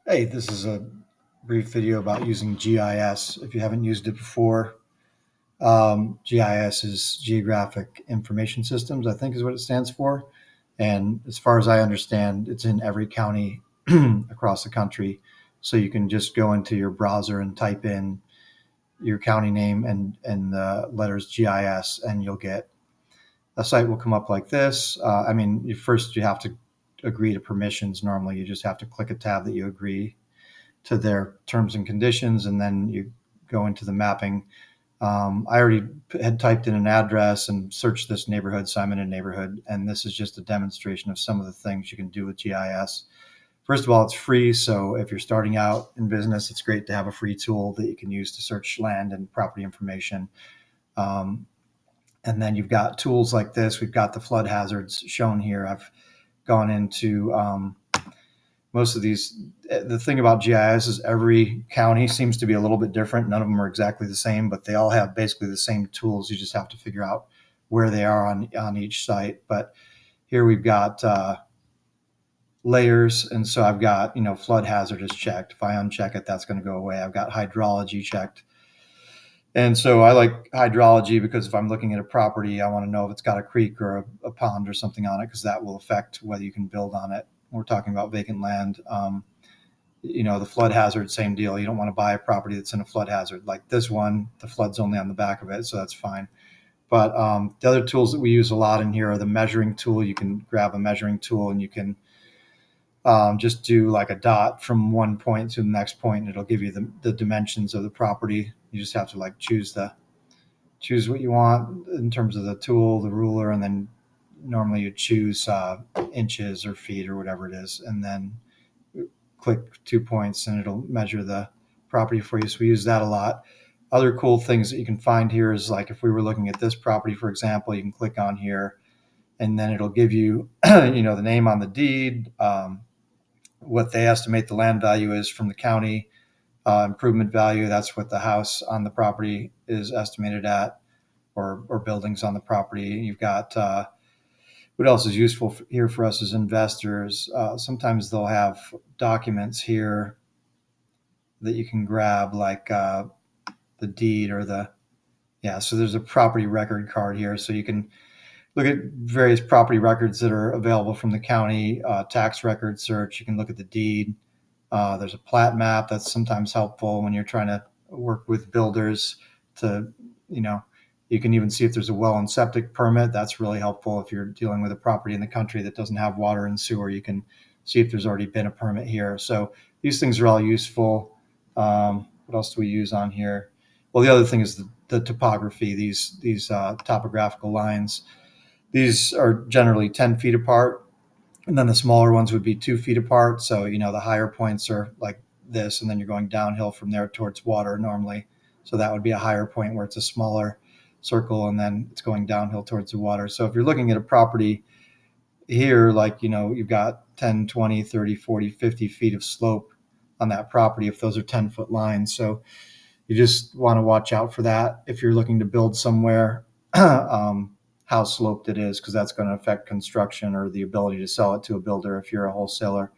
Hey, this is a brief video about using GIS. If you haven't used it before, GIS is Geographic Information Systems, I think is what it stands for. And as far as I understand, it's in every county across the country. So you can just go into your browser and type in your county name and the letters GIS, and you'll get a site will come up like this. First you have to agree to permissions. Normally, you just have to click a tab that you agree to their terms and conditions, and then you go into the mapping. I already had typed in an address and searched this neighborhood, so I'm in a neighborhood, and this is just a demonstration of some of the things you can do with GIS. First of all, it's free, so if you're starting out in business, it's great to have a free tool that you can use to search land and property information. Um, and then you've got tools like this. We've got the flood hazards shown here. I've gone into most of these. The thing about GIS is every county seems to be a little bit different. None of them are exactly the same, but they all have basically the same tools. You just have to figure out where they are on each site. But here we've got layers, and so I've got flood hazard is checked. If I uncheck it, that's going to go away. I've got hydrology checked. And so I like hydrology because if I'm looking at a property, I want to know if it's got a creek or a pond or something on it, because that will affect whether you can build on it. We're talking about vacant land. The flood hazard, same deal. You don't want to buy a property that's in a flood hazard. Like this one, the flood's only on the back of it, so that's fine. But the other tools that we use a lot in here are the measuring tool. You can grab a measuring tool and you can just do like a dot from one point to the next point, and it'll give you the dimensions of the property. You just have to choose what you want in terms of the tool, the ruler, and then normally you choose inches or feet or whatever it is, and then click 2 points and it'll measure the property for you. So we use that a lot. Other cool things that you can find here is like if we were looking at this property, for example, you can click on here and then it'll give you, the name on the deed, what they estimate the land value is from the county, improvement value. That's what the house on the property is estimated at, or buildings on the property. You've got what else is useful here for us as investors. Sometimes they'll have documents here that you can grab, like the deed or so there's a property record card here, so you can look at various property records that are available from the county, tax record search. You can look at the deed. There's a plat map that's sometimes helpful when you're trying to work with builders to, you can even see if there's a well and septic permit. That's really helpful if you're dealing with a property in the country that doesn't have water and sewer. You can see if there's already been a permit here. So these things are all useful. What else do we use on here? Well, the other thing is the topography. These topographical lines. These are generally 10 feet apart, and then the smaller ones would be 2 feet apart. So, the higher points are like this, and then you're going downhill from there towards water normally. So that would be a higher point where it's a smaller circle, and then it's going downhill towards the water. So if you're looking at a property here, like, you've got 10, 20, 30, 40, 50 feet of slope on that property, if those are 10-foot lines. So you just want to watch out for that if you're looking to build somewhere. How sloped it is, because that's going to affect construction or the ability to sell it to a builder if you're a wholesaler.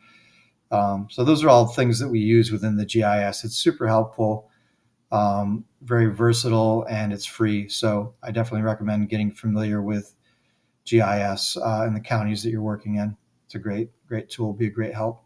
So those are all things that we use within the GIS. It's super helpful, very versatile, and it's free. So I definitely recommend getting familiar with GIS in the counties that you're working in. It's a great tool, be a great help.